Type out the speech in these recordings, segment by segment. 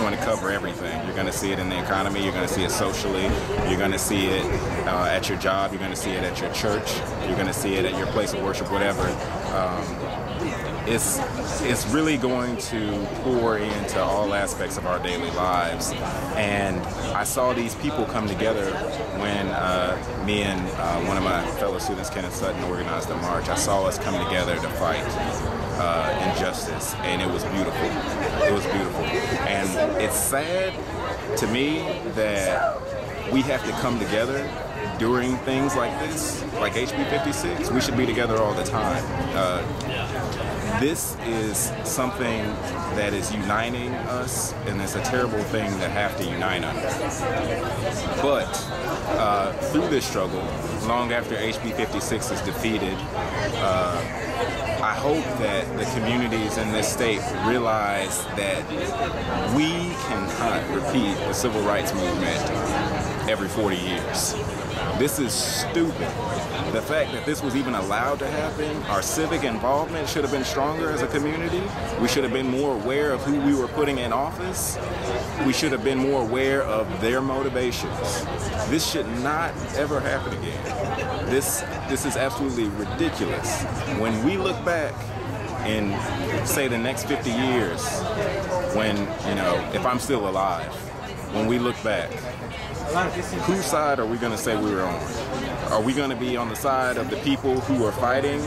going to cover everything. You're going to see it in the economy. You're going to see it socially. You're going to see it at your job. You're going to see it at your church. You're going to see it at your place of worship, whatever. It's really going to pour into all aspects of our daily lives. And I saw these people come together when me and one of my fellow students, Kenneth Sutton, organized a march. I saw us come together to fight injustice, and it was beautiful. It was beautiful. And it's sad to me that we have to come together during things like this, like HB 56. We should be together all the time. This is something that is uniting us, and it's a terrible thing to have to unite us. But through this struggle, long after HB 56 is defeated, I hope that the communities in this state realize that we cannot repeat the civil rights movement every 40 years. This is stupid. The fact that this was even allowed to happen, our civic involvement should have been stronger as a community. We should have been more aware of who we were putting in office. We should have been more aware of their motivations. This should not ever happen again. This is absolutely ridiculous. When we look back in, say, the next 50 years, when, you know, if I'm still alive, when we look back, whose side are we going to say we were on? Are we going to be on the side of the people who are fighting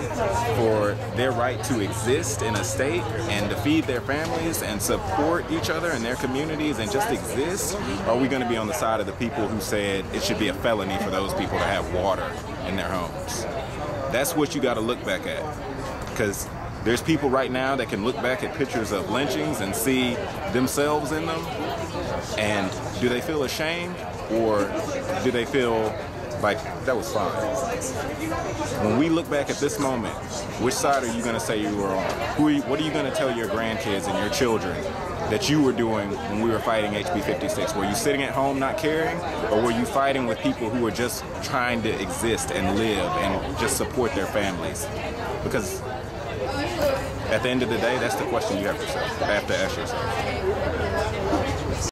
for their right to exist in a state and to feed their families and support each other and their communities and just exist? Or are we going to be on the side of the people who said it should be a felony for those people to have water in their homes? That's what you got to look back at. Because there's people right now that can look back at pictures of lynchings and see themselves in them. And do they feel ashamed, or do they feel like that was fine? When we look back at this moment, which side are you going to say you were on? What are you going to tell your grandkids and your children that you were doing when we were fighting HB 56? Were you sitting at home not caring, or were you fighting with people who were just trying to exist and live and just support their families? Because at the end of the day, that's the question you have to ask yourself.